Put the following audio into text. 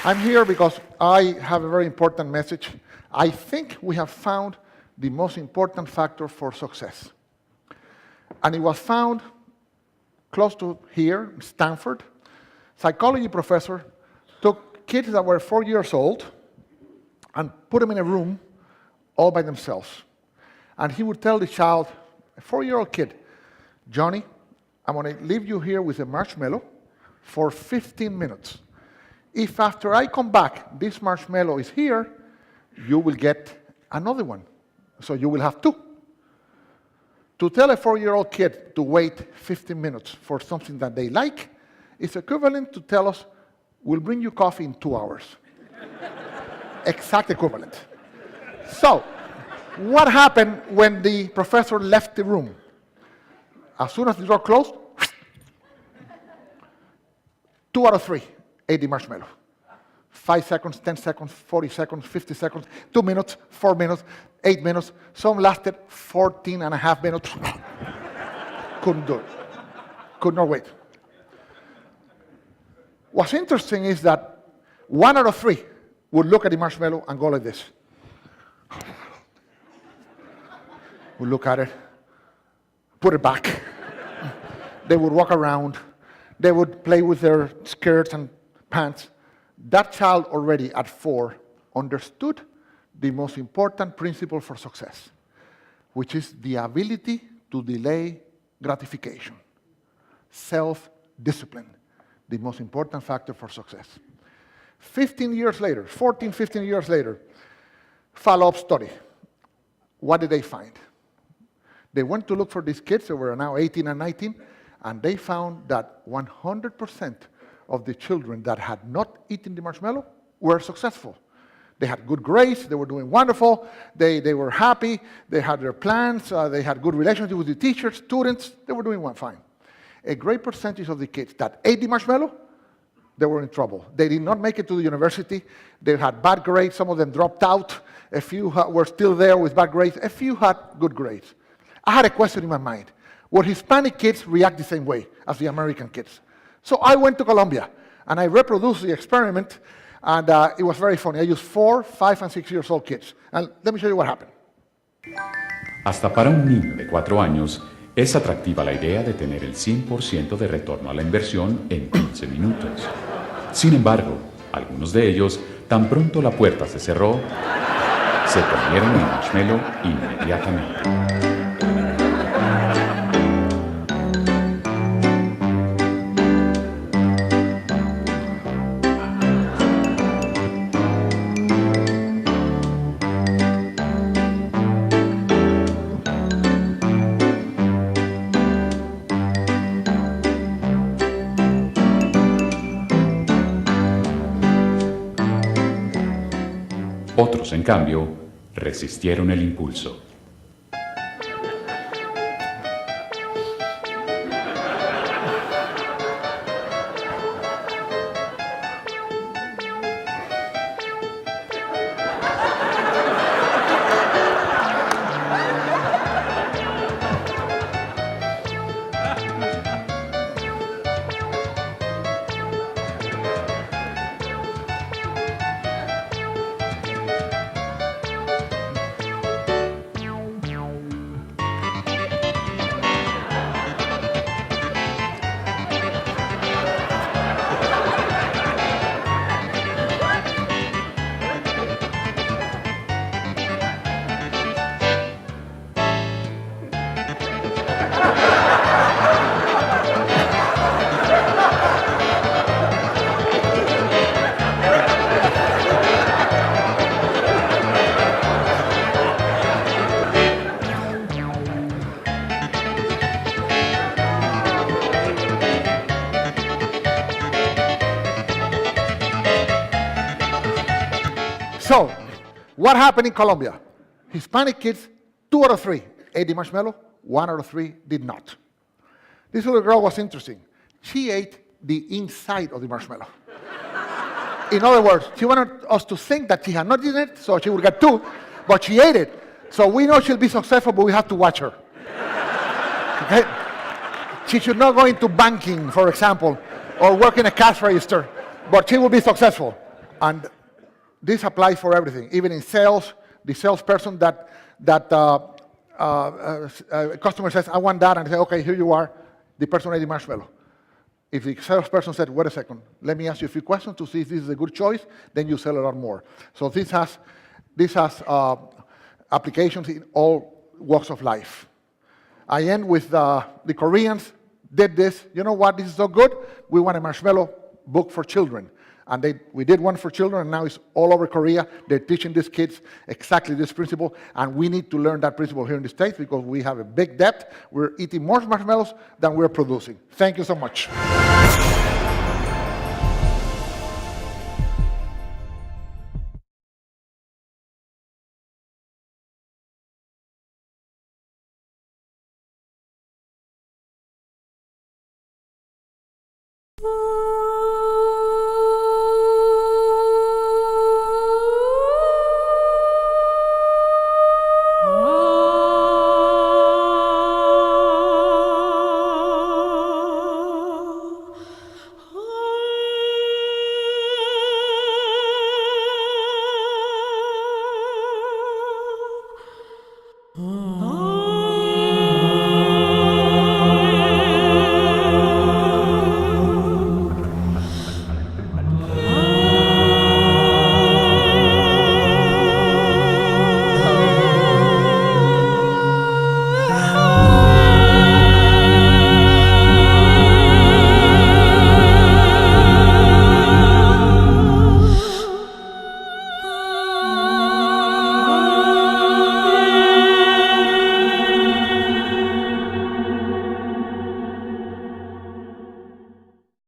I'm here because I have a very important message. I think we have found the most important factor for success. And it was found close to here, Stanford. Psychology professor took kids that were 4 years old and put them in a room all by themselves. And he would tell the child, a 4-year-old kid, Johnny, I'm going to leave you here with a marshmallow for 15 minutes. If after I come back, this marshmallow is here, you will get another one. So you will have two. To tell a 4-year-old kid to wait 15 minutes for something that they like is equivalent to tell us, we'll bring you coffee in 2 hours. Exact equivalent. So, what happened when the professor left the room? As soon as the door closed, 2 out of 3 ate the marshmallow. 5 seconds, 10 seconds, 40 seconds, 50 seconds, 2 minutes, 4 minutes, 8 minutes. Some lasted 14 and a half minutes. Couldn't do it. Could not wait. What's interesting is that 1 out of 3 would look at the marshmallow and go like this. Would look at it, put it back. They would walk around. They would play with their skirts and pants. That child already at 4 understood the most important principle for success, which is the ability to delay gratification. Self-discipline, the most important factor for success. 15 years later, 14, 15 years later, follow-up study. What did they find? They went to look for these kids that were now 18 and 19, and they found that 100% of the children that had not eaten the marshmallow were successful. They had good grades, they were doing wonderful, they were happy, they had their plans, they had good relationships with the teachers, students, they were doing fine. A great percentage of the kids that ate the marshmallow, they were in trouble. They did not make it to the university, they had bad grades, some of them dropped out, a few were still there with bad grades, a few had good grades. I had a question in my mind. Would Hispanic kids react the same way as the American kids? So I went to Colombia, and I reproduced the experiment, and it was very funny. I used 4, 5, and 6 years old kids. And let me show you what happened. Hasta para un niño de 4 años, es atractiva la idea de tener el 100% de retorno a la inversión en 15 minutos. Sin embargo, algunos de ellos, tan pronto la puerta se cerró, se comieron el marshmallow inmediatamente. Otros, en cambio, resistieron el impulso. So, what happened in Colombia? Hispanic kids, 2 out of 3 ate the marshmallow, 1 out of 3 did not. This little girl was interesting. She ate the inside of the marshmallow. In other words, she wanted us to think that she had not eaten it, so she would get 2, but she ate it. So we know she'll be successful, but we have to watch her. Okay? She should not go into banking, for example, or work in a cash register, but she will be successful. And this applies for everything, even in sales. The salesperson that customer says, I want that, and I say, okay, here you are. The person ate the marshmallow. If the salesperson said, wait a second, let me ask you a few questions to see if this is a good choice, then you sell a lot more. So this has applications in all walks of life. I end with the Koreans did this. You know what? This is so good. We want a marshmallow book for children. And we did one for children, and now it's all over Korea. They're teaching these kids exactly this principle, and we need to learn that principle here in the States because we have a big debt. We're eating more marshmallows than we're producing. Thank you so much.